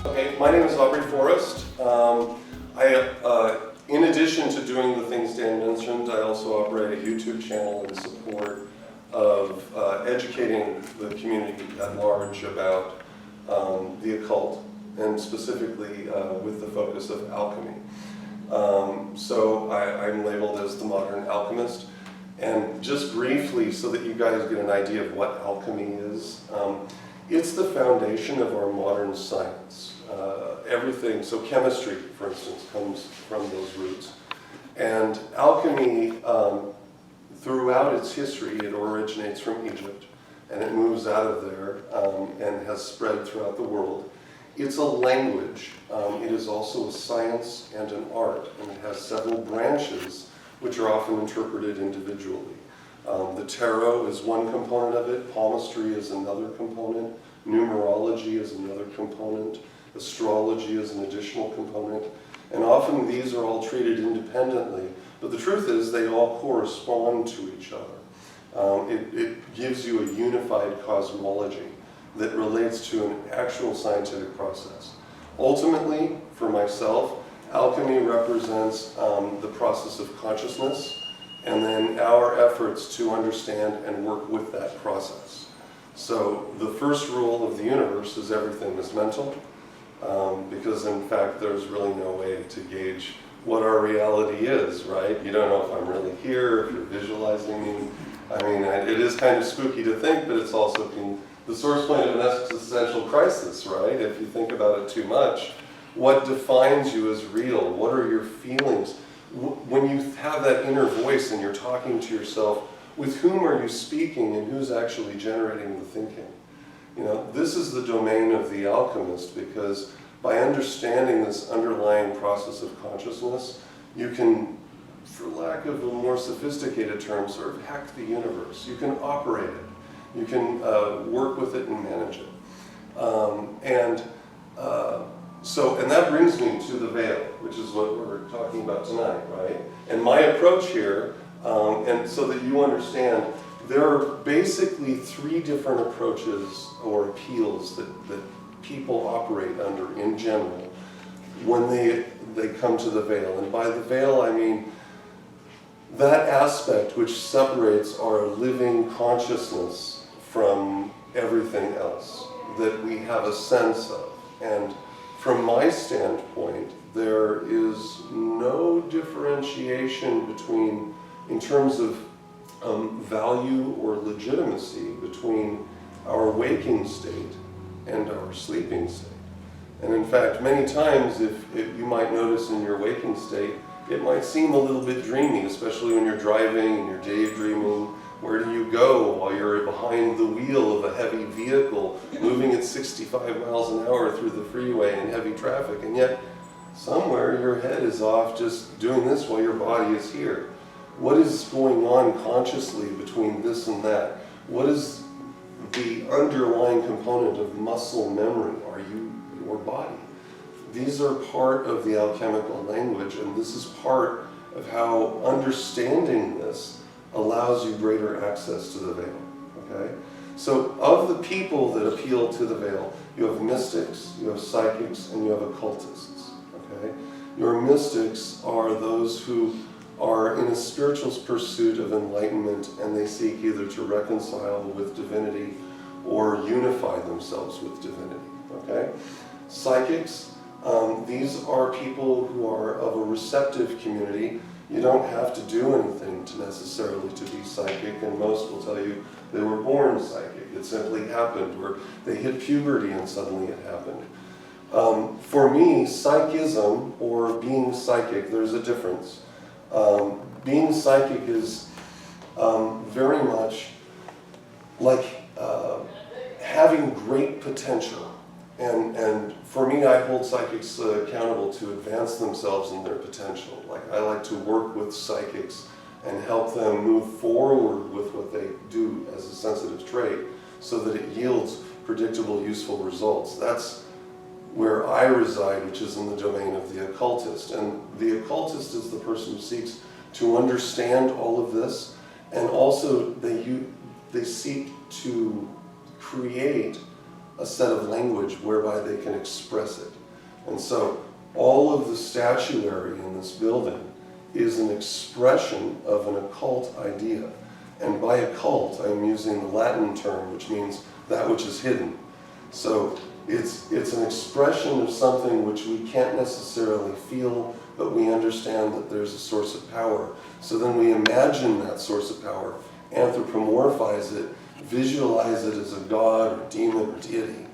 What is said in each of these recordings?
Okay, my name is Aubrey Forrest. In addition to doing the things Dan mentioned, I also operate a YouTube channel in support of educating the community at large about the occult, and specifically with the focus of alchemy. So I'm labeled as the modern alchemist. And just briefly, so that you guys get an idea of what alchemy is, it's the foundation of our modern science. Everything, so chemistry, for instance, comes from those roots. And alchemy, throughout its history, it originates from Egypt, and it moves out of there and has spread throughout the world. It's a language. It is also a science and an art, and it has several branches which are often interpreted individually. The tarot is one component of it, palmistry is another component, numerology is another component, astrology is an additional component, and often these are all treated independently, but the truth is they all correspond to each other. It gives you a unified cosmology that relates to an actual scientific process. Ultimately, for myself, alchemy represents the process of consciousness, and then our efforts to understand and work with that process. So the first rule of the universe is everything is mental, because in fact there's really no way to gauge what our reality is, right? You don't know if I'm really here, if you're visualizing me. I mean, it is kind of spooky to think, but it's also the source point of an existential crisis, right? If you think about it too much, what defines you as real? What are your feelings? When you have that inner voice and you're talking to yourself, with whom are you speaking and who's actually generating the thinking? You know, this is the domain of the alchemist, because by understanding this underlying process of consciousness, you can, for lack of a more sophisticated term, sort of hack the universe. You can operate it. You can work with it and manage it. And that brings me to the veil, which is what we're talking about tonight, right? And my approach here, and so that you understand, there are basically three different approaches or appeals that people operate under in general when they come to the veil. And by the veil, I mean that aspect which separates our living consciousness from everything else that we have a sense of. And from my standpoint, there is no differentiation between, in terms of value or legitimacy, between our waking state and our sleeping state. And in fact, many times, if you might notice in your waking state, it might seem a little bit dreamy, especially when you're driving and you're daydreaming. Where do you go while you're behind the wheel of a heavy vehicle moving at 65 miles an hour through the freeway in heavy traffic? And yet, somewhere your head is off just doing this while your body is here. What is going on consciously between this and that? What is the underlying component of muscle memory? Are you your body? These are part of the alchemical language, and this is part of how understanding this allows you greater access to the veil, okay? So of the people that appeal to the veil, you have mystics, you have psychics, and you have occultists, okay? Your mystics are those who are in a spiritual pursuit of enlightenment, and they seek either to reconcile with divinity or unify themselves with divinity, okay? Psychics, these are people who are of a receptive community. You don't have to do anything to necessarily to be psychic, and most will tell you they were born psychic. It simply happened, or they hit puberty and suddenly it happened. For me, psychism, or being psychic, there's a difference. Being psychic is very much like having great potential. And for me, I hold psychics accountable to advance themselves in their potential. Like, I like to work with psychics and help them move forward with what they do as a sensitive trait so that it yields predictable, useful results. That's where I reside, which is in the domain of the occultist. And the occultist is the person who seeks to understand all of this And also they seek to create a set of language whereby they can express it. And so all of the statuary in this building is an expression of an occult idea. And by occult, I'm using the Latin term, which means that which is hidden. So it's an expression of something which we can't necessarily feel, but we understand that there's a source of power. So then we imagine that source of power, anthropomorphize it, visualize it as a god or demon or deity,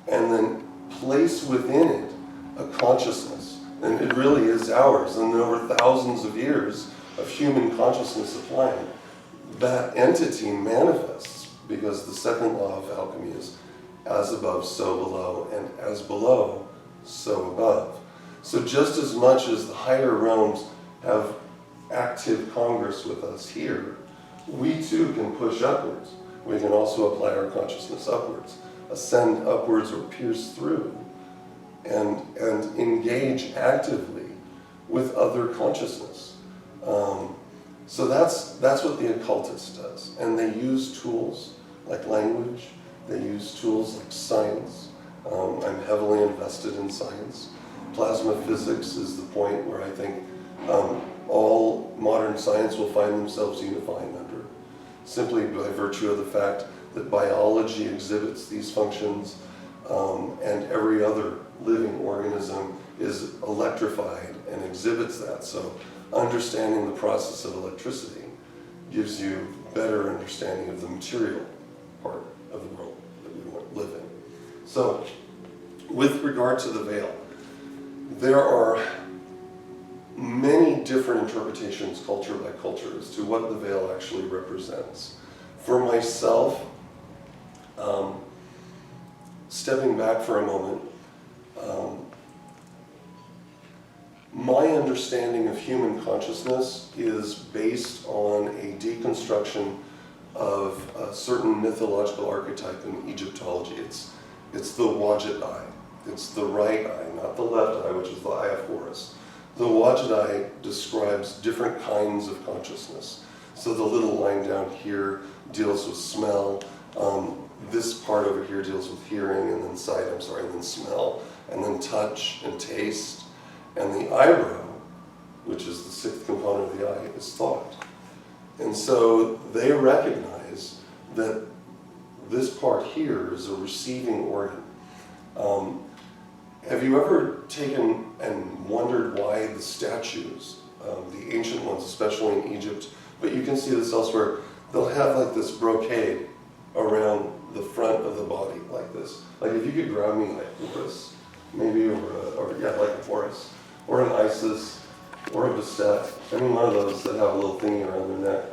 and then place within it a consciousness. And it really is ours. And over thousands of years of human consciousness applying, that entity manifests, because the second law of alchemy is as above, so below, and as below, so above. So just as much as the higher realms have active congress with us here, we too can push upwards. We can also apply our consciousness upwards, ascend upwards or pierce through, and engage actively with other consciousness. So that's what the occultist does. And they use tools like language, they use tools like science. I'm heavily invested in science. Plasma physics is the point where I think all modern science will find themselves unifying under, simply by virtue of the fact that biology exhibits these functions, and every other living organism is electrified and exhibits that. So understanding the process of electricity gives you better understanding of the material part of the world that we live in. So with regard to the veil, there are many different interpretations, culture by culture, as to what the veil actually represents. For myself, stepping back for a moment, my understanding of human consciousness is based on a deconstruction of a certain mythological archetype in Egyptology. It's the Wadjet eye. It's the right eye, not the left eye, which is the eye of Horus. The Wadjet eye describes different kinds of consciousness. So the little line down here deals with smell. This part over here deals with hearing, and then sight, and then smell, and then touch and taste. And the eyebrow, which is the sixth component of the eye, is thought. And so they recognize that this part here is a receiving organ. Have you ever taken and wondered why the statues, the ancient ones, especially in Egypt, but you can see this elsewhere, they'll have like this brocade around the front of the body, like this. Like if you could grab me like Horus, maybe, or like a Horus, or an Isis, or a Bastet, any one of those that have a little thingy around their neck.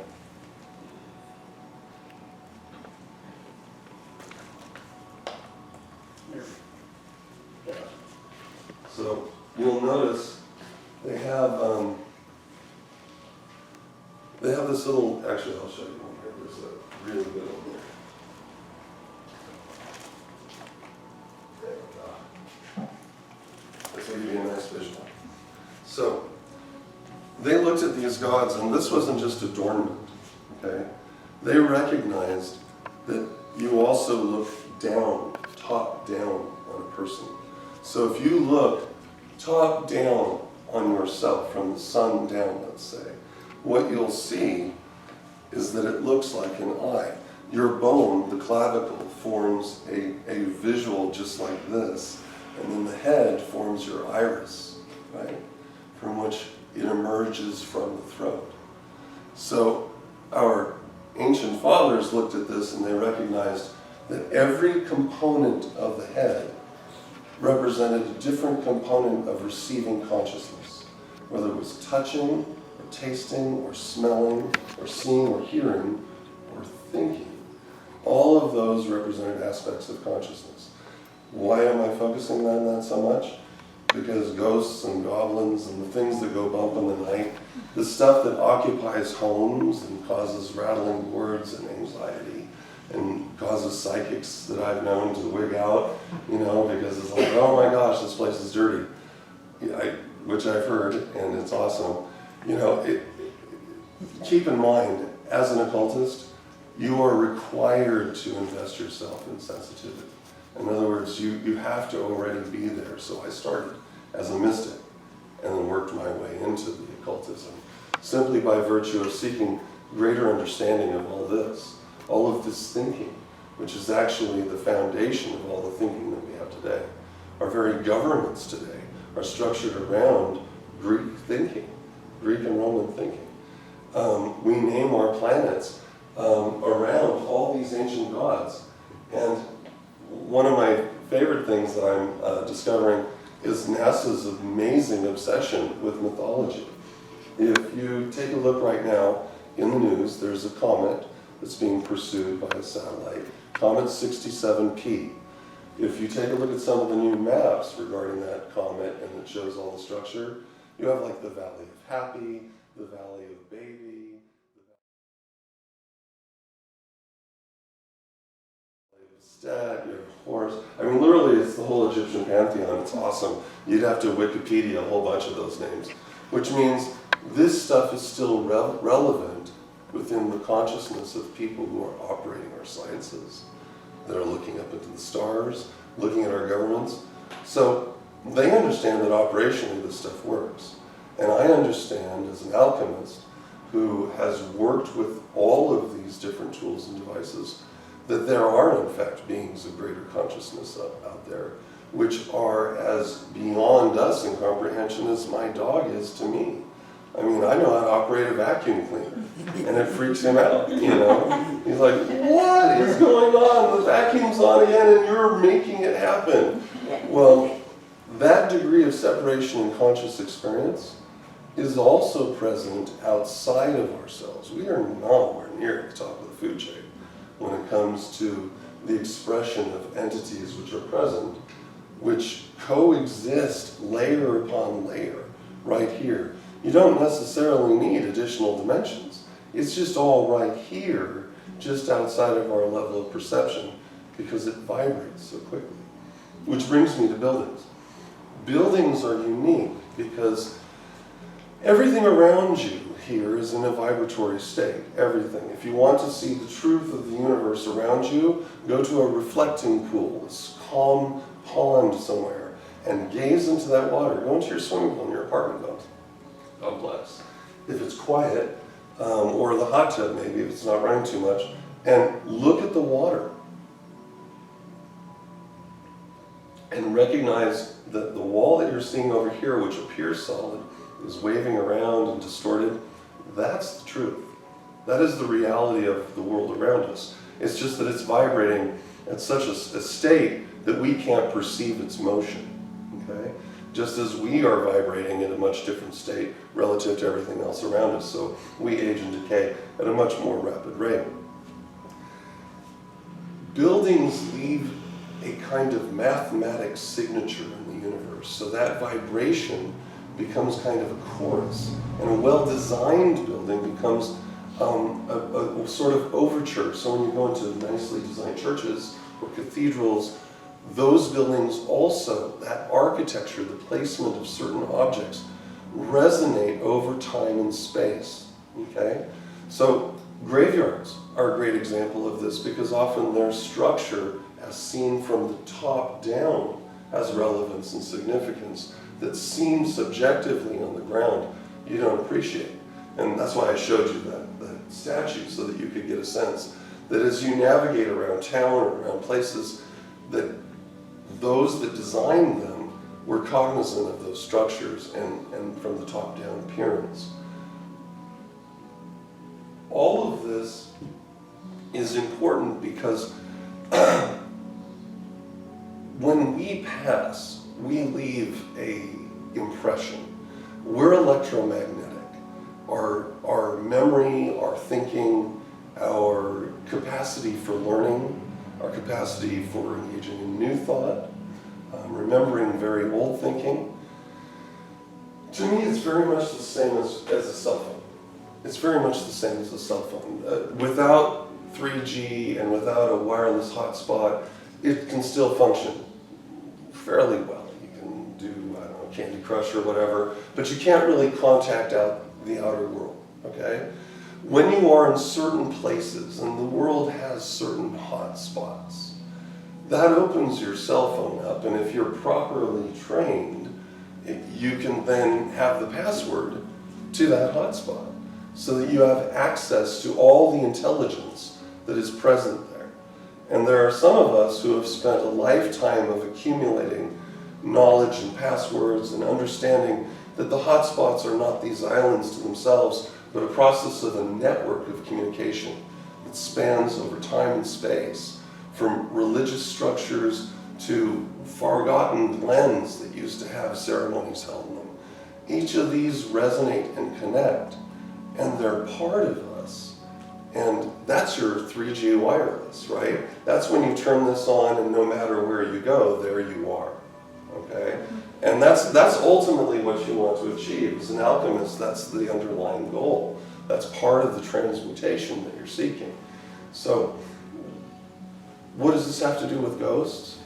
So you'll notice they have this little, actually I'll show you one here, there's a really good one here. There we go. This will give you a nice visual. So they looked at these gods, and this wasn't just adornment, okay? They recognized that you also look down, top down on a person. So if you look top down on yourself, from the sun down, let's say, what you'll see is that it looks like an eye. Your bone, the clavicle, forms a visual just like this, and then the head forms your iris, right? From which it emerges from the throat. So our ancient fathers looked at this and they recognized that every component of the head represented a different component of receiving consciousness, whether it was touching, or tasting, or smelling, or seeing, or hearing, or thinking. All of those represented aspects of consciousness. Why am I focusing on that so much? Because ghosts and goblins and the things that go bump in the night, the stuff that occupies homes and causes rattling words and anxiety, and causes psychics that I've known to wig out, because it's like, oh my gosh, this place is dirty, which I've heard, and it's awesome. Keep in mind, as an occultist, you are required to invest yourself in sensitivity. In other words, you have to already be there. So I started as a mystic and then worked my way into the occultism, simply by virtue of seeking greater understanding of all of this thinking, which is actually the foundation of all the thinking that we have today. Our very governments today are structured around Greek thinking, Greek and Roman thinking. We name our planets around all these ancient gods. And one of my favorite things that I'm discovering is NASA's amazing obsession with mythology. If you take a look right now in the news, there's a comet that's being pursued by a satellite, Comet 67P. If you take a look at some of the new maps regarding that comet and it shows all the structure, you have like the Valley of Happy, the Valley of Baby, the Valley of Stat, you have Horus. I mean, literally, it's the whole Egyptian pantheon. It's awesome. You'd have to Wikipedia a whole bunch of those names, which means this stuff is still relevant within the consciousness of people who are operating our sciences, that are looking up into the stars, looking at our governments. So they understand that operationally this stuff works. And I understand as an alchemist who has worked with all of these different tools and devices that there are in fact beings of greater consciousness out there, which are as beyond us in comprehension as my dog is to me. I mean, I know how to operate a vacuum cleaner, and it freaks him out, you know? He's like, what is going on? The vacuum's on again, and you're making it happen. Well, that degree of separation in conscious experience is also present outside of ourselves. We are nowhere near the top of the food chain when it comes to the expression of entities which are present, which coexist layer upon layer right here. You don't necessarily need additional dimensions. It's just all right here, just outside of our level of perception, because it vibrates so quickly. Which brings me to buildings. Buildings are unique because everything around you here is in a vibratory state. Everything. If you want to see the truth of the universe around you, go to a reflecting pool, a calm pond somewhere, and gaze into that water. Go into your swimming pool in your apartment complex. If it's quiet, or the hot tub maybe, if it's not running too much, and look at the water. And recognize that the wall that you're seeing over here, which appears solid, is waving around and distorted. That's the truth. That is the reality of the world around us. It's just that it's vibrating at such a state that we can't perceive its motion. Okay? Just as we are vibrating at a much different state relative to everything else around us. So we age and decay at a much more rapid rate. Buildings leave a kind of mathematic signature in the universe. So that vibration becomes kind of a chorus. And a well-designed building becomes a sort of overture. So when you go into nicely designed churches or cathedrals, those buildings also, that architecture, the placement of certain objects, resonate over time and space, okay? So graveyards are a great example of this because often their structure, as seen from the top down, has relevance and significance that seen subjectively on the ground you don't appreciate. And that's why I showed you that statue, so that you could get a sense that as you navigate around town or around places, that those that designed them were cognizant of those structures and from the top down appearance. All of this is important because when we pass, we leave an impression. We're electromagnetic. Our memory, our thinking, our capacity for learning, our capacity for engaging in new thought, remembering very old thinking. To me, it's very much the same as a cell phone. It's very much the same as a cell phone. Without 3G and without a wireless hotspot, it can still function fairly well. You can do, I don't know, Candy Crush or whatever, but you can't really contact out the outer world, okay? when you are in certain places, and the world has certain hot spots, that opens your cell phone up, and if you're properly trained, you can then have the password to that hotspot, so that you have access to all the intelligence that is present there. And there are some of us who have spent a lifetime of accumulating knowledge and passwords and understanding that the hotspots are not these islands to themselves, but a process of a network of communication that spans over time and space, from religious structures to forgotten glens that used to have ceremonies held in them. Each of these resonate and connect, and they're part of us. And that's your 3G wireless, right? That's when you turn this on, and no matter where you go, there you are, okay? And that's ultimately what you want to achieve. As an alchemist, that's the underlying goal. That's part of the transmutation that you're seeking. So, what does this have to do with ghosts?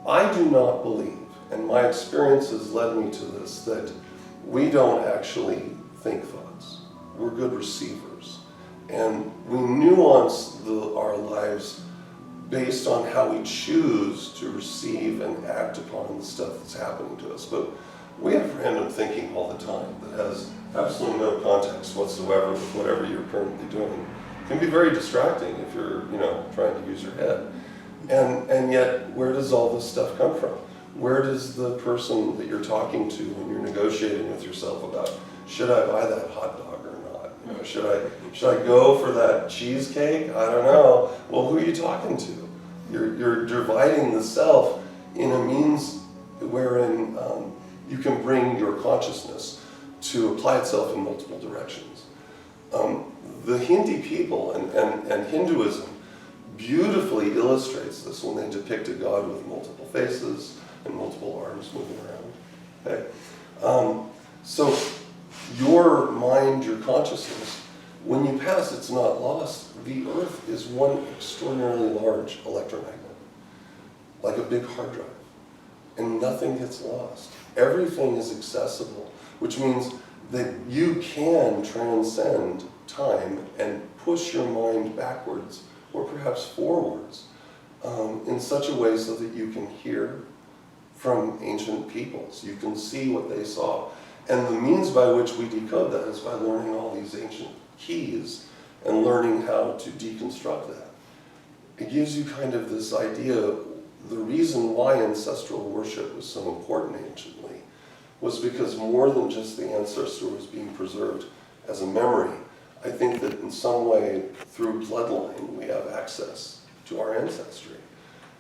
I do not believe, and my experience has led me to this, that we don't actually think thoughts. We're good receivers. And we nuance our lives based on how we choose to receive and act upon the stuff that's happening to us. But we have random thinking all the time that has absolutely no context whatsoever with whatever you're currently doing. It can be very distracting if you're, trying to use your head. And yet, where does all this stuff come from? Where does the person that you're talking to when you're negotiating with yourself about, should I buy that hot dog or not? Should I go for that cheesecake? I don't know. Well, who are you talking to? You're dividing the self in a means wherein you can bring your consciousness to apply itself in multiple directions. The Hindi people and Hinduism beautifully illustrates this when they depict a god with multiple faces and multiple arms moving around. Okay? So your mind, your consciousness, when you pass, it's not lost. The Earth is one extraordinarily large electromagnet, like a big hard drive, and nothing gets lost. Everything is accessible, which means that you can transcend time and push your mind backwards or perhaps forwards in such a way so that you can hear from ancient peoples. You can see what they saw. And the means by which we decode that is by learning all these ancient keys and learning how to deconstruct that. It gives you kind of this idea, the reason why ancestral worship was so important anciently was because more than just the ancestor was being preserved as a memory. I think that in some way, through bloodline, we have access to our ancestry.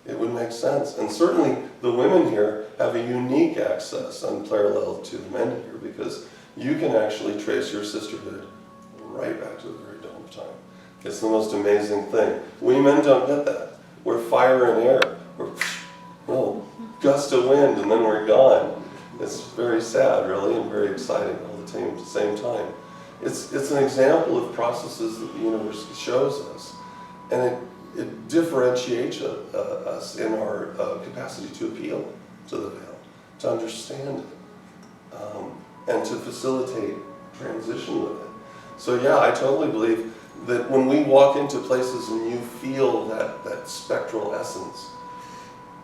It would make sense. And certainly the women here have a unique access unparalleled to the men here, because you can actually trace your sisterhood right back to the very dawn of time. It's the most amazing thing. We men don't get that. We're fire and air. We're gust of wind and then we're gone. It's very sad, really, and very exciting all the time, at the same time. It's an example of processes that the universe shows us, and it differentiates us in our capacity to appeal to the veil, to understand it, and to facilitate transition with it. So yeah, I totally believe that when we walk into places and you feel that spectral essence,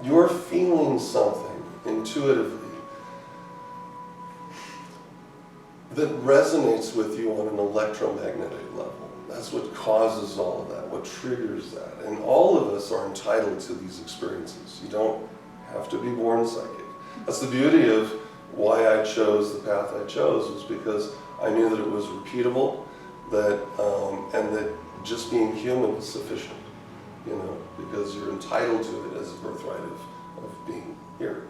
you're feeling something intuitively that resonates with you on an electromagnetic level. That's what causes all of that, what triggers that. And all of us are entitled to these experiences. You don't have to be born psychic. That's the beauty of why I chose the path I chose, was because I knew that it was repeatable, and that just being human is sufficient, because you're entitled to it as a birthright of being here.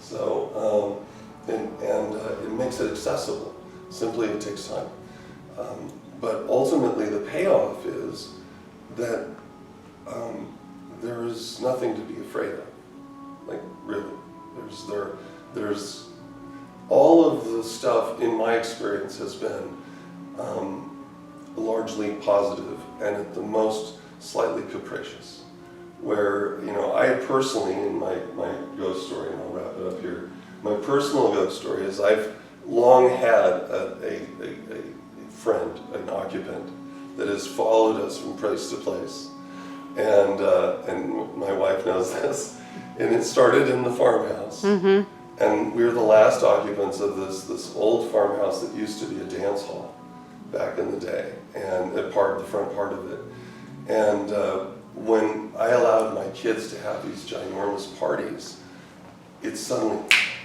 So, it makes it accessible. Simply, it takes time. But ultimately, the payoff is that there is nothing to be afraid of. Like, really. There's all of the stuff, in my experience, has been largely positive and at the most slightly capricious. Where, I personally, in my ghost story, and I'll wrap it up here, my personal ghost story is I've long had a friend, an occupant, that has followed us from place to place. And my wife knows this. And it started in the farmhouse. Mm-hmm. And we were the last occupants of this old farmhouse that used to be a dance hall back in the day, and the front part of it. And when I allowed my kids to have these ginormous parties, it suddenly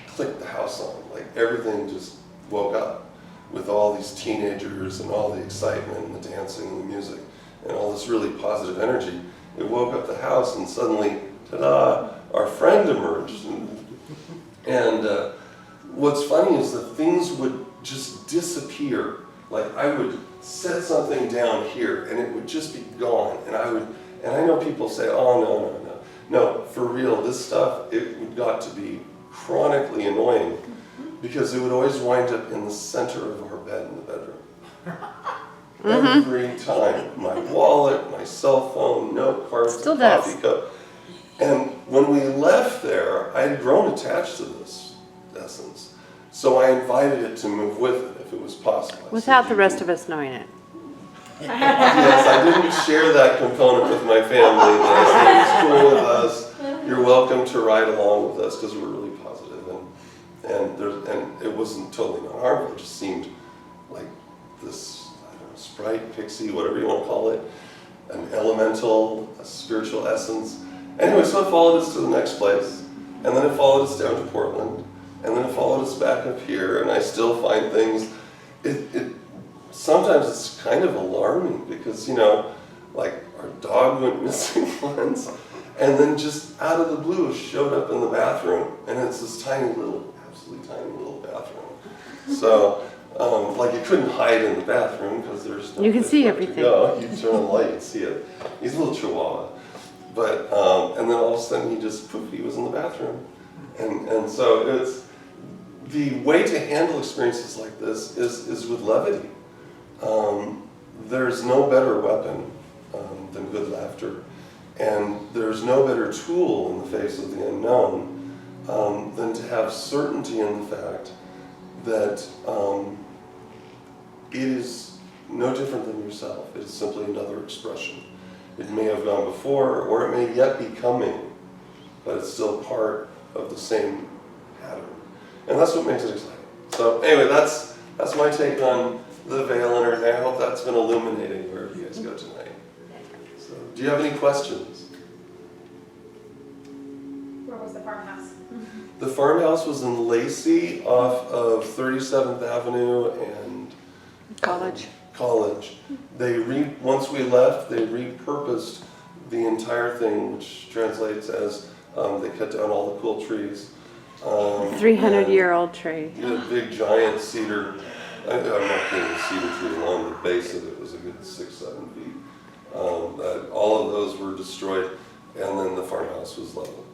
clicked the house on. Like everything just woke up with all these teenagers and all the excitement and the dancing and the music and all this really positive energy. It woke up the house, and suddenly, ta-da, our friend emerged. And what's funny is that things would just disappear. Like I would set something down here and it would just be gone. And I know people say, oh, no. No, for real, this stuff, it got to be chronically annoying because it would always wind up in the center of our bed in the bedroom. Every time. My wallet, my cell phone, note cards, Still coffee does. cup. And when we left there, I had grown attached to this essence. So I invited it to move with it if it was possible. Without the rest of us knowing it. Yes, I didn't share that component with my family. But I said, it's cool with us. You're welcome to ride along with us because we're really positive. And it wasn't totally non-harmful. It just seemed like this, I don't know, sprite, pixie, whatever you want to call it, an elemental, a spiritual essence. Anyway, so it followed us to the next place, and then it followed us down to Portland, and then it followed us back up here, and I still find things, sometimes it's kind of alarming because, like our dog went missing once, and then just out of the blue showed up in the bathroom, and it's this absolutely tiny little bathroom. So, like you couldn't hide in the bathroom because there's no You can see place everything. to go. You turn on the light, you see it. He's a little chihuahua. But, and then all of a sudden he was in the bathroom. And so it's, the way to handle experiences like this is with levity. There's no better weapon than good laughter. And there's no better tool in the face of the unknown than to have certainty in the fact that it is no different than yourself. It is simply another expression. It may have gone before, or it may yet be coming, but it's still part of the same pattern. And that's what makes it exciting. So anyway, that's my take on the veil and everything. I hope that's been illuminating wherever you guys go tonight. So, do you have any questions? Where was the farmhouse? The farmhouse was in Lacey off of 37th Avenue and College. College. Once we left, they repurposed the entire thing, which translates as they cut down all the cool trees. 300-year-old tree. A big giant cedar. I'm not kidding, a cedar tree along the base of it was a good 6-7 feet. All of those were destroyed, and then the farmhouse was leveled.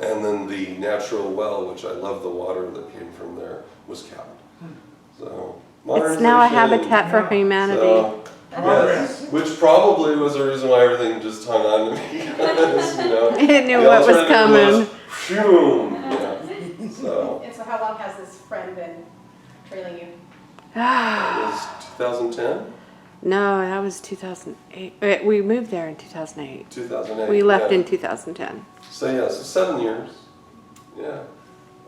And then the natural well, which I love the water that came from there, was capped. So It's now a habitat for humanity. So, yes, which probably was the reason why everything just hung on to me. It knew what was coming. Phew, so. And so how long has this friend been trailing you? It was 2010? No, that was 2008. We moved there in 2008. 2008. We left in 2010. So yeah, so 7 years. Yeah.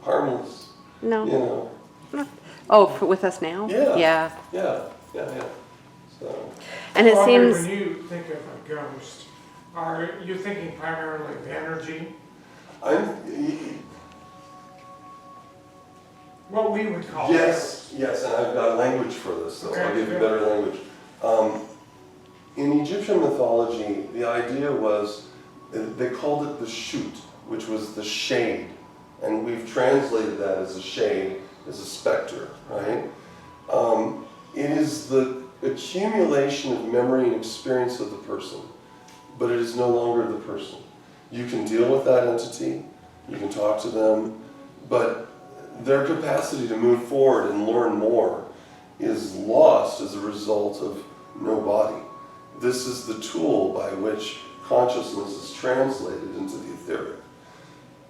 Harmless. No. Oh, with us now? Yeah. Yeah. Yeah. So. And it Audrey, seems... when you think of a ghost, are you thinking primarily of energy? What we would call Yes, and I've got language for this, so I'll give you better language. In Egyptian mythology, the idea was, they called it the shoot, which was the shade. And we've translated that as a shade, as a specter, right? It is the accumulation of memory and experience of the person, but it is no longer the person. You can deal with that entity, you can talk to them, but their capacity to move forward and learn more is lost as a result of no body. This is the tool by which consciousness is translated into the etheric.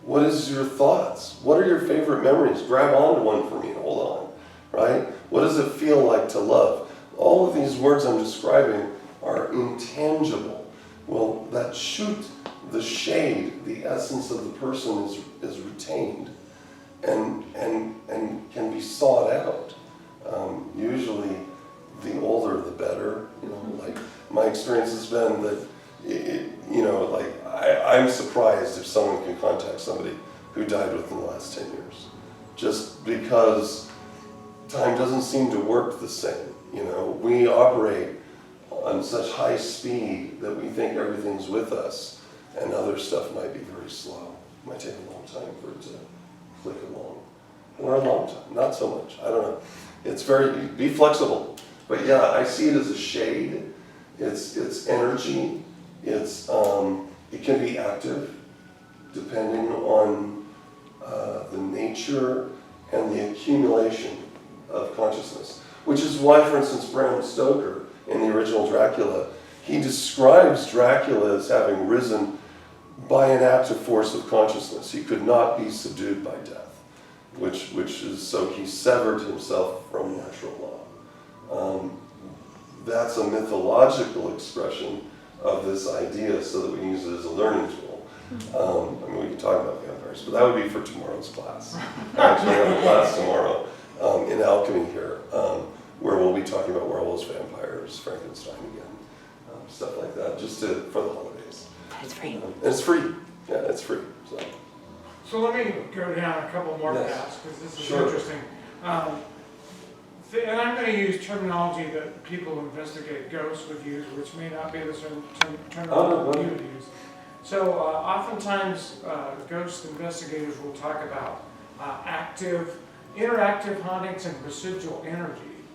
What is your thoughts? What are your favorite memories? Grab onto one for me and hold on. right? What does it feel like to love? All of these words I'm describing are intangible. Well, that shoot, the shade, the essence of the person is retained and can be sought out. Usually, the older the better. You know, like my experience has been that, I'm surprised if someone can contact somebody who died within the last 10 years, just because time doesn't seem to work the same. You know, we operate on such high speed that we think everything's with us, and other stuff might be very slow. It might take a long time for it to click along. Or a long time, not so much, I don't know. It's be flexible. But yeah, I see it as a shade. It's energy. It can be active, depending on the nature and the accumulation of consciousness. Which is why, for instance, Bram Stoker, in the original Dracula, he describes Dracula as having risen by an active force of consciousness. He could not be subdued by death, which is, so he severed himself from natural law. That's a mythological expression of this idea, so that we can use it as a learning tool. We can talk about vampires, but that would be for tomorrow's class. I actually have a class tomorrow in alchemy here, where we'll be talking about werewolves, vampires, Frankenstein again, stuff like that, just for the holidays. It's free. And it's free. Yeah, it's free. So let me go down a couple more Yes. paths, because this is Sure. interesting. And I'm going to use terminology that people who investigate ghosts would use, which may not be the same terminology you would use. So oftentimes ghost investigators will talk about interactive hauntings and residual energy.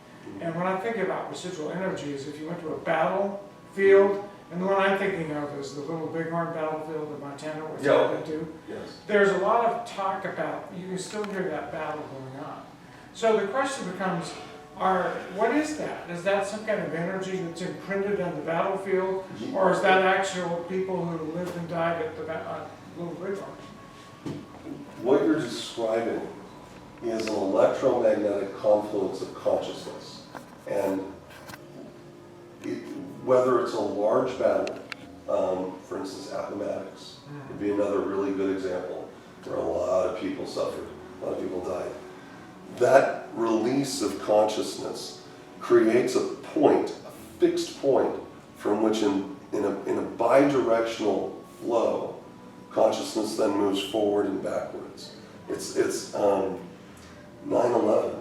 And when I think about residual energy is if you went to a battlefield, and the one I'm thinking of is the Little Bighorn battlefield in Montana, which I've been to. Yes. There's a lot of talk about, you can still hear that battle going on. So the question becomes, what is that? Is that some kind of energy that's imprinted on the battlefield? Or is that actual people who lived and died at the Little Bighorn? What you're describing is an electromagnetic confluence of consciousness. And whether it's a large battle, for instance, Alchemists would be another really good example where a lot of people suffered, a lot of people died. That release of consciousness creates a point, a fixed point, from which in a bidirectional flow, consciousness then moves forward and backwards. It's 9/11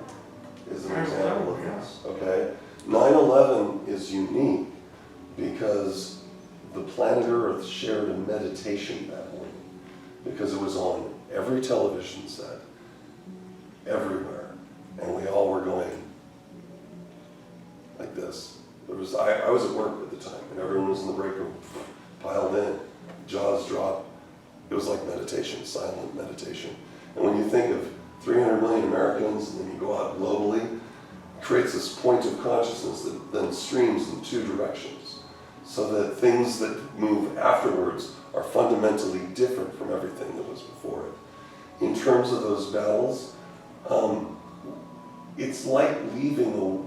is an example of this, okay? 9/11 is unique because the planet Earth shared a meditation that morning, because it was on every television set, everywhere, and we all were going like this. I was at work at the time, and everyone was in the break room, piled in, jaws dropped. It was like meditation, silent meditation. And when you think of 300 million Americans, and then you go out globally, it creates this point of consciousness that then streams in two directions, so that things that move afterwards are fundamentally different from everything that was before it. In terms of those battles, it's like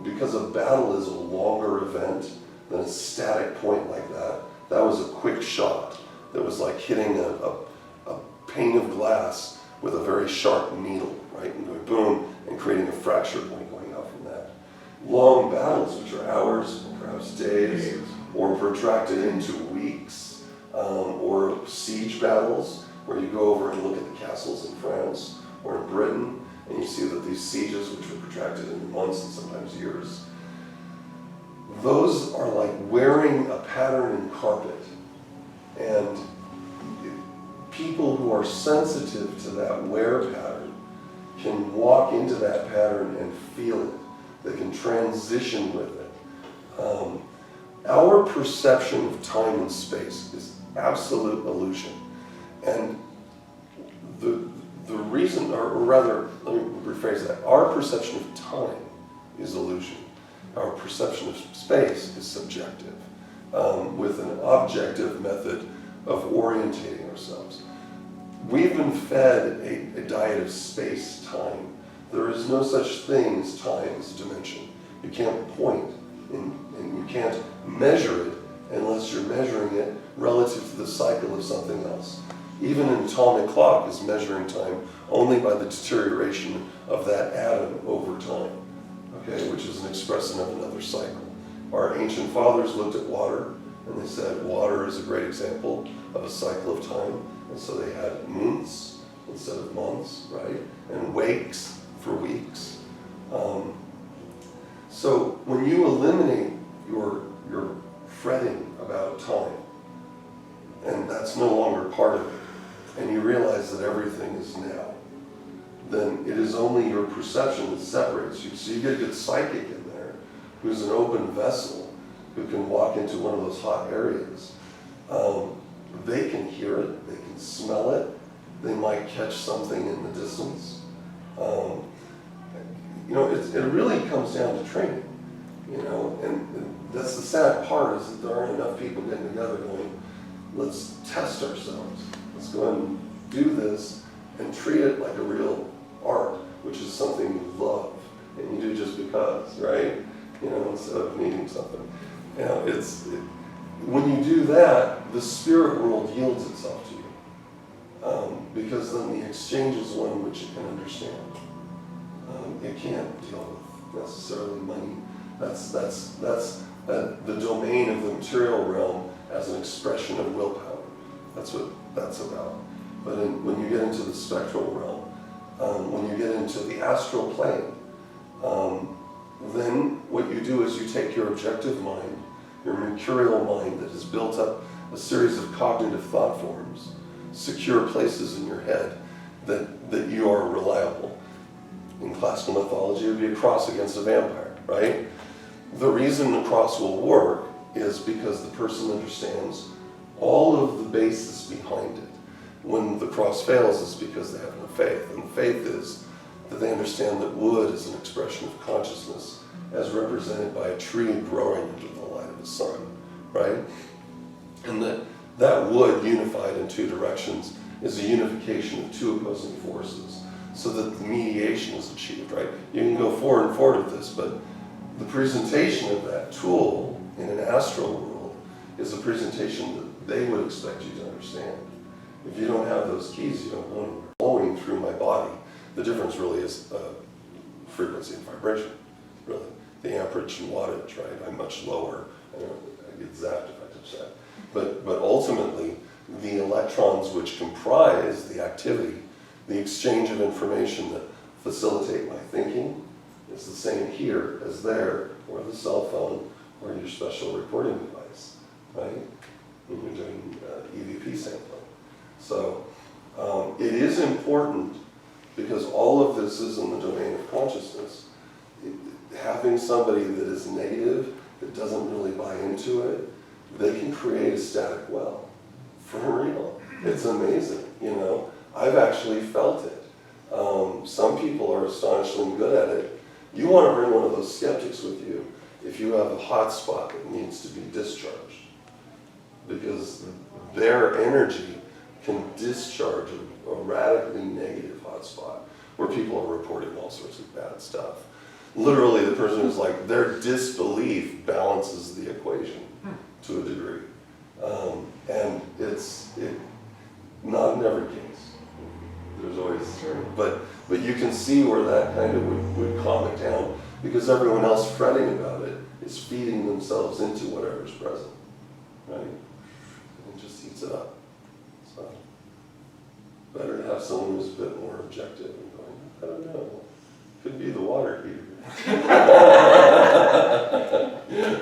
because a battle is a longer event than a static point like that. That was a quick shot. That was like hitting a pane of glass with a very sharp needle, right? And going boom, and creating a fracture point going out from that. Long battles, which are hours, perhaps days, or protracted into weeks, or siege battles, where you go over and look at the castles in France or in Britain, and you see that these sieges, which were protracted into months and sometimes years, those are like wearing a pattern in carpet. And people who are sensitive to that wear pattern can walk into that pattern and feel it. They can transition with it. Our perception of time and space is absolute illusion. And the reason, or rather, let me rephrase that. Our perception of time is illusion. Our perception of space is subjective, with an objective method of orientating ourselves. We've been fed a diet of space-time there is no such thing as time as a dimension. You can't point and you can't measure it unless you're measuring it relative to the cycle of something else. Even an atomic clock is measuring time only by the deterioration of that atom over time, okay, which is an expression of another cycle. Our ancient fathers looked at water and they said water is a great example of a cycle of time, and so they had moons instead of months, right, and wakes for weeks. So when you eliminate your fretting about time, and that's no longer part of it, and you realize that everything is now, then it is only your perception that separates you. So you get a good psychic in there who's an open vessel, who can walk into one of those hot areas. They can hear it, they can smell it, they might catch something in the distance. You know, it really comes down to training, you know, and that's the sad part, is that there aren't enough people getting together going, let's test ourselves. Let's go and do this and treat it like a real art, which is something you love and you do just because, right? You know, instead of needing something. You know, when you do that, the spirit world yields itself to you, because then the exchange is one which you can understand. It can't deal with necessarily money. That's the domain of the material realm as an expression of willpower. That's what that's about. But when you get into the spectral realm, when you get into the astral plane, then what you do is you take your objective mind, your mercurial mind that has built up a series of cognitive thought forms, secure places in your head that you are reliable. In classical mythology, it would be a cross against a vampire, right? The reason the cross will work is because the person understands all of the basis behind it. When the cross fails, it's because they have no faith. And the faith is that they understand that wood is an expression of consciousness as represented by a tree growing under the light of the sun, right? And that wood unified in two directions is a unification of two opposing forces, so that the mediation is achieved, right? You can go forward and forward with this, but the presentation of that tool in an astral world is a presentation that they would expect you to understand. If you don't have those keys, you don't know anywhere. Flowing through my body, the difference really is frequency and vibration, really. The amperage and wattage, right? I'm much lower. I get zapped if I touch that. But ultimately, the electrons which comprise the activity, the exchange of information that facilitate my thinking, is the same here as there, or the cell phone, or your special recording device, right? When you're doing EVP sampling. So it is important, because all of this is in the domain of consciousness. Having somebody that is negative, that doesn't really buy into it, they can create a static well, for real. It's amazing, you know. I've actually felt it. Some people are astonishingly good at it. You want to bring one of those skeptics with you if you have a hot spot that needs to be discharged, because their energy can discharge a radically negative hot spot where people are reporting all sorts of bad stuff. Literally, the person is like, their disbelief balances the equation to a degree. And it's not in every case. There's always, but you can see where that kind of would calm it down, because everyone else fretting about it is feeding themselves into whatever's present, right? And it just heats it up. So better to have someone who's a bit more objective and going, I don't know, could be the water heater.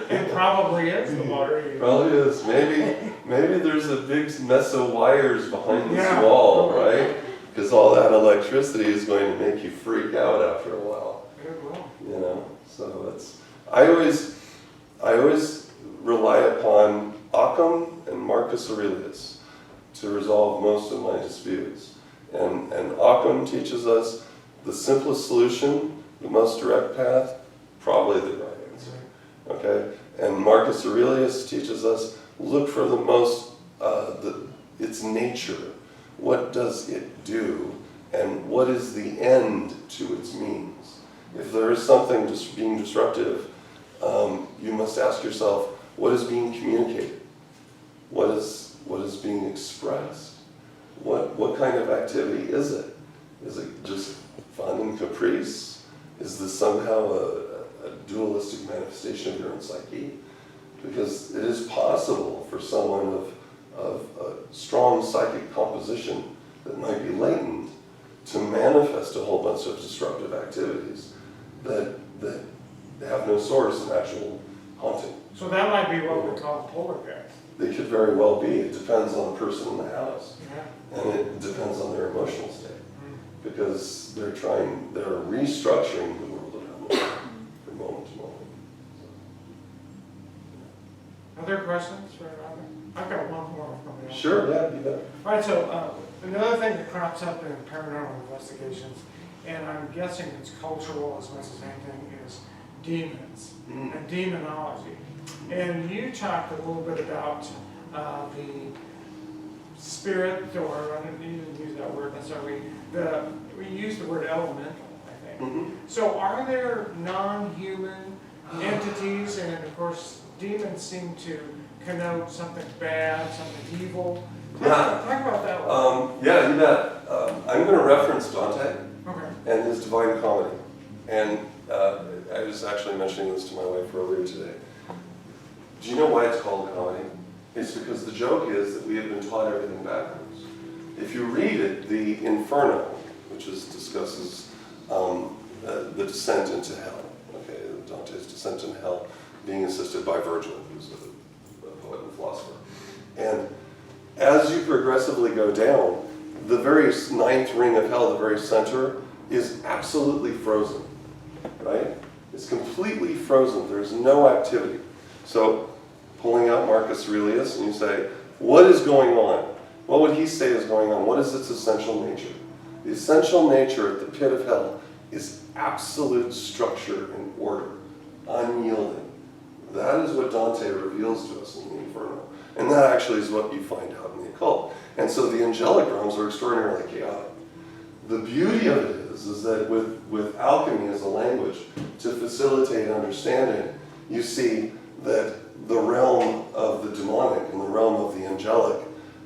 It probably is the water heater. Probably is. Maybe there's a big mess of wires behind this wall, right? Because all that electricity is going to make you freak out after a while. It will. You know, so it's. I always rely upon Occam and Marcus Aurelius to resolve most of my disputes. And Occam teaches us the simplest solution, the most direct path, probably the right answer. Okay? And Marcus Aurelius teaches us, look for the most, its nature. What does it do? and what is the end to its means. If there is something just being disruptive, you must ask yourself, what is being communicated? What is being expressed? What kind of activity is it? Is it just fun and caprice? Is this somehow a dualistic manifestation of your own psyche? Because it is possible for someone of a strong psychic composition that might be latent to manifest a whole bunch of disruptive activities that have no source in actual haunting. So that might be what we call poltergeist. They could very well be. It depends on the person in the house. Yeah. And it depends on their emotional state. Because they're restructuring the world around them from moment to moment. Other questions for Robert? I've got one more from you. Sure, yeah, be better. All right, so another thing that crops up in paranormal investigations, and I'm guessing it's cultural as much as anything, is demons and demonology. And you talked a little bit about the spirit, or I didn't use that word necessarily, we used the word elemental, I think. So are there non-human entities, and of course demons seem to connote something bad, something evil. Talk about that one. Yeah, you bet. I'm going to reference Dante Okay. and his Divine Comedy. And I was actually mentioning this to my wife earlier today. Do you know why it's called comedy? It's because the joke is that we have been taught everything backwards. If you read it, the Inferno, which discusses the descent into hell, okay, Dante's descent into hell, being assisted by Virgil, who's a poet and philosopher. And as you progressively go down, the very ninth ring of hell, the very center, is absolutely frozen, right? It's completely frozen. There's no activity. So, pulling out Marcus Aurelius, and you say, what is going on? What would he say is going on? What is its essential nature? The essential nature at the pit of hell is absolute structure and order, unyielding. That is what Dante reveals to us in the Inferno. And that actually is what you find out in the occult. And so the angelic realms are extraordinarily chaotic. The beauty of it is that with alchemy as a language to facilitate understanding, you see that the realm of the demonic and the realm of the angelic,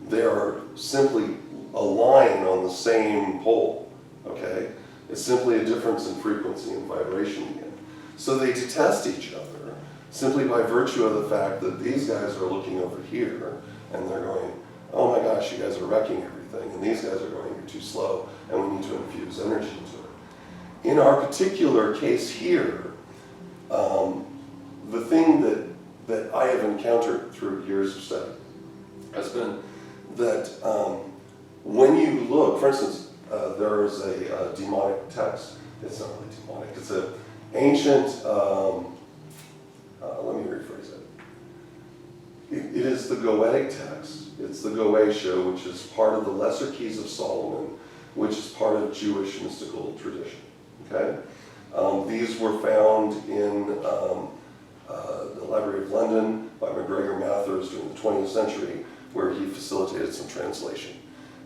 they are simply a line on the same pole, okay? It's simply a difference in frequency and vibration again. So they detest each other simply by virtue of the fact that these guys are looking over here and they're going, oh my gosh, you guys are wrecking everything, and these guys are going, you're too slow, and we need to infuse energy into it. In our particular case here, the thing that I have encountered through years of study has been that when you look, for instance, there is a demonic text. It's not really demonic. It's an ancient, let me rephrase it. It is the Goetic text. It's the Goetia, which is part of the Lesser Keys of Solomon, which is part of Jewish mystical tradition. Okay? These were found in the Library of London by MacGregor Mathers during the 20th century, where he facilitated some translation.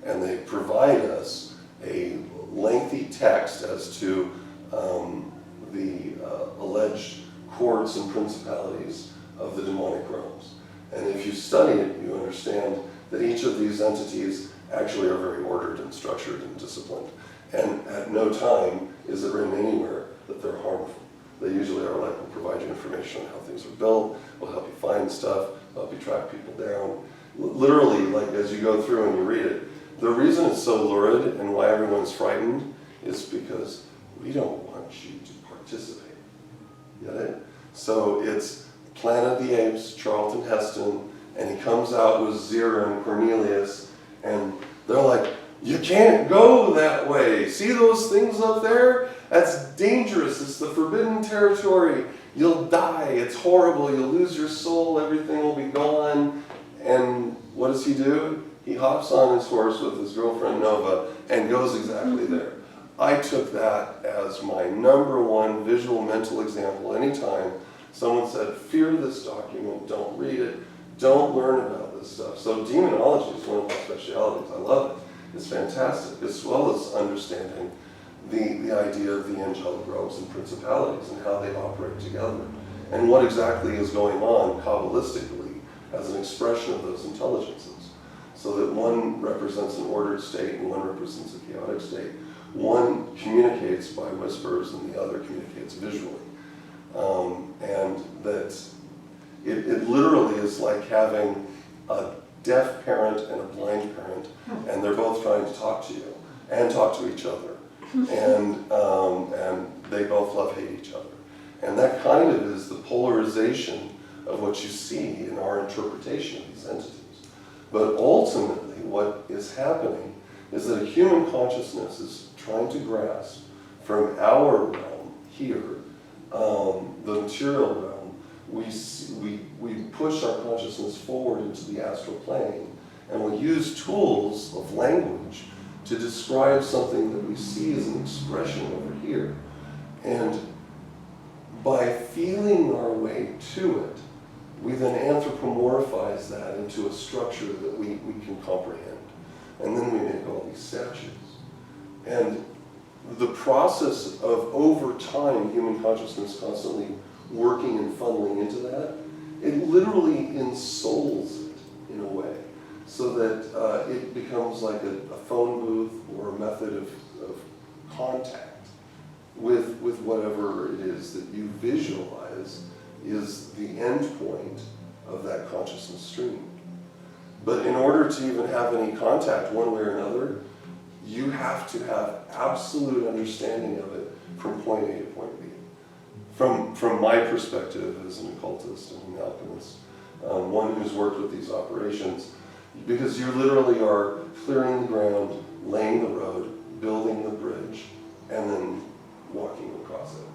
And they provide us a lengthy text as to the alleged courts and principalities of the demonic realms. And if you study it, you understand that each of these entities actually are very ordered and structured and disciplined. And at no time is it written anywhere that they're harmful. They usually are like, we'll provide you information on how things are built, we'll help you find stuff, help you track people down. Literally, like as you go through and you read it, the reason it's so lurid and why everyone's frightened is because we don't want you to participate. Get it? So it's Planet of the Apes, Charlton Heston, and he comes out with Zira and Cornelius, and they're like, you can't go that way. See those things up there? That's dangerous. It's the forbidden territory. You'll die. It's horrible. You'll lose your soul. Everything will be gone. And what does he do? He hops on his horse with his girlfriend Nova and goes exactly there. I took that as my number one visual mental example. Anytime someone said, fear this document, don't read it, don't learn about this stuff. So demonology is one of my specialities. I love it. is fantastic, as well as understanding the idea of the angelic realms and principalities and how they operate together, and what exactly is going on Kabbalistically as an expression of those intelligences. So that one represents an ordered state and one represents a chaotic state. One communicates by whispers and the other communicates visually. And that it literally is like having a deaf parent and a blind parent, and they're both trying to talk to you and talk to each other. And they both love hate each other. And that kind of is the polarization of what you see in our interpretation of these entities. But ultimately, what is happening is that a human consciousness is trying to grasp from our realm here, the material realm. We push our consciousness forward into the astral plane, and we use tools of language to describe something that we see as an expression over here. And by feeling our way to it, we then anthropomorphize that into a structure that we can comprehend. And then we make all these statues. And the process of, over time, human consciousness constantly working and funneling into that, it literally ensouls it in a way, so that it becomes like a phone booth or a method of contact with whatever it is that you visualize is the end point of that consciousness stream. But in order to even have any contact one way or another, you have to have absolute understanding of it from point A to point B. From my perspective as an occultist and an alchemist, one who's worked with these operations, because you literally are clearing the ground, laying the road, building the bridge, and then walking across it.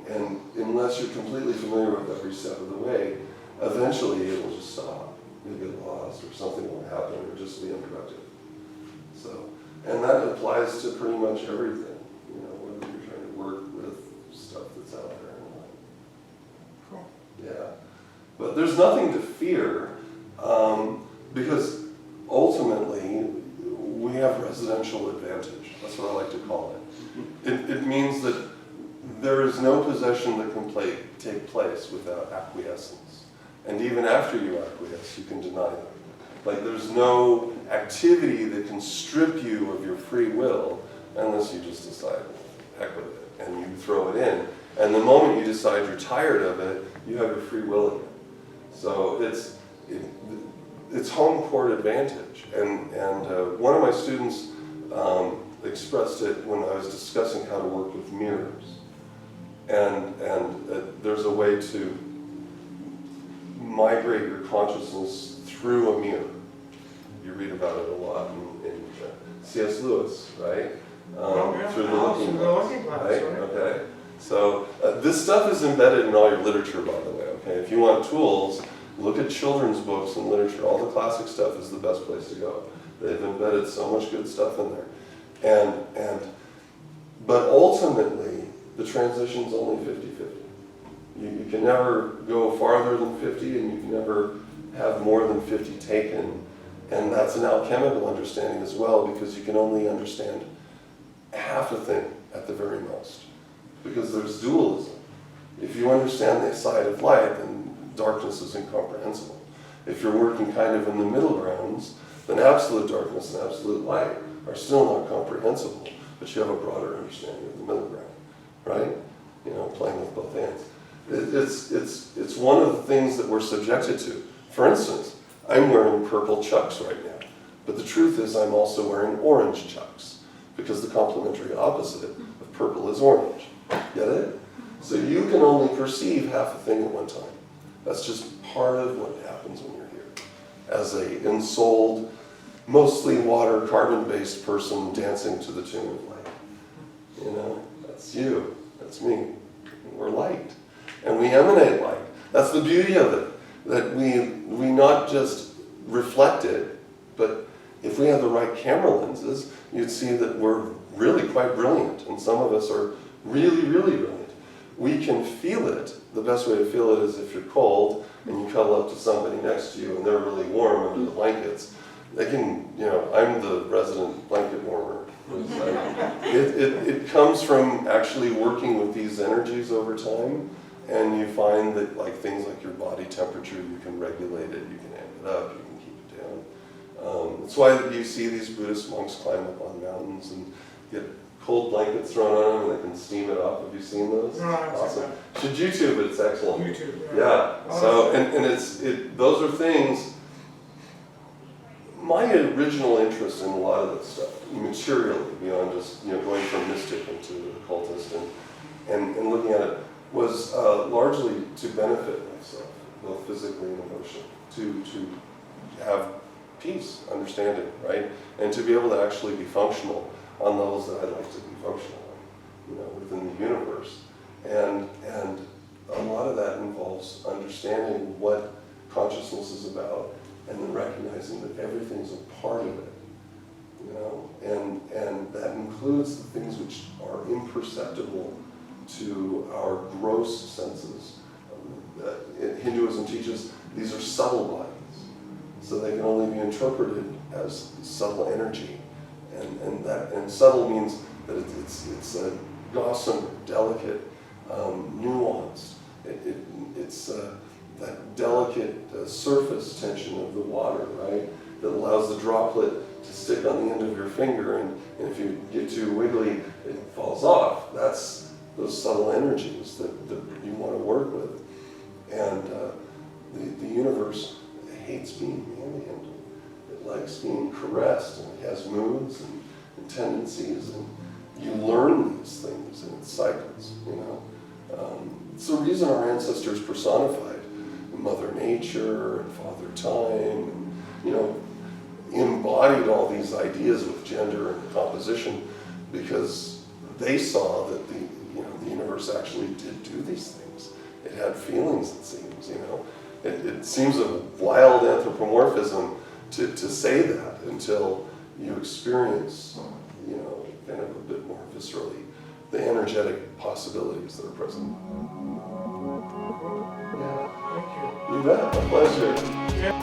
And unless you're completely familiar with every step of the way, eventually it will just stop. You'll get lost, or something will happen, or just be unproductive. So, and that applies to pretty much everything. You know, whether you're trying to work with stuff that's out there and like. Cool. Yeah, but there's nothing to fear, because ultimately we have residential advantage. That's what I like to call it. It means that there is no possession that can take place without acquiescence. And even after you acquiesce, you can deny them. Like there's no activity that can strip you of your free will unless you just decide, heck with it, and you throw it in. And the moment you decide you're tired of it, you have your free will again. So it's home court advantage. And one of my students expressed it when I was discussing how to work with mirrors. And there's a way to migrate your consciousness through a mirror. You read about it a lot in C.S. Lewis, right? Through the looking glass, right? Okay. So this stuff is embedded in all your literature, by the way. Okay. If you want tools, look at children's books and literature. All the classic stuff is the best place to go. They've embedded so much good stuff in there. But ultimately, the transition's only 50-50. You can never go farther than 50, and you can never have more than 50 taken. And that's an alchemical understanding as well, because you can only understand half a thing at the very most. Because there's dualism. If you understand the side of light, then darkness is incomprehensible. If you're working kind of in the middle grounds, then absolute darkness and absolute light are still not comprehensible, but you have a broader understanding of the middle ground, right? You know, playing with both hands. It's one of the things that we're subjected to. For instance, I'm wearing purple chucks right now, but the truth is I'm also wearing orange chucks, because the complementary opposite of purple is orange. Get it? So you can only perceive half a thing at one time. That's just part of what happens when you're here. As a ensouled, mostly water, carbon-based person dancing to the tune of light. You know, that's you, that's me. We're light. And we emanate light. That's the beauty of it. That we not just reflect it, but if we have the right camera lenses, you'd see that we're really quite brilliant. And some of us are really, really brilliant. We can feel it. The best way to feel it is if you're cold and you cuddle up to somebody next to you and they're really warm under the blankets. they can, I'm the resident blanket warmer. It comes from actually working with these energies over time, and you find that like things like your body temperature, you can regulate it, you can amp it up, you can keep it down. That's why you see these Buddhist monks climb up on mountains and get cold blankets thrown on them and they can steam it off. Have you seen those? No, I haven't seen Awesome. Should YouTube it, it's excellent. YouTube. Yeah, Oh, so, that's and those are things, my original interest in a lot of this stuff, materially, beyond just, going from mystic into occultist and looking at it, was largely to benefit myself, both physically and emotionally, to have peace, understanding, right? And to be able to actually be functional on levels that I'd like to be functional on, within the universe. And a lot of that involves understanding what consciousness is about and then recognizing that everything's a part of it, and that includes the things which are imperceptible to our gross senses. Hinduism teaches these are subtle bodies, so they can only be interpreted as subtle energy, and subtle means that it's a gossamer, delicate, nuanced. It's that delicate surface tension of the water, right? That allows the droplet to stick on the end of your finger, and if you get too wiggly, it falls off. That's those subtle energies that you want to work with. And the universe hates being manhandled. It likes being caressed, and it has moods and tendencies, and you learn these things in its cycles, It's the reason our ancestors personified Mother Nature and Father Time, and, embodied all these ideas with gender and composition, because they saw that the universe actually did do these things. It had feelings, it seems, It seems a wild anthropomorphism to say that until you experience, kind of a bit more viscerally the energetic possibilities that are present. Yeah, thank you. You bet, my pleasure. Yeah.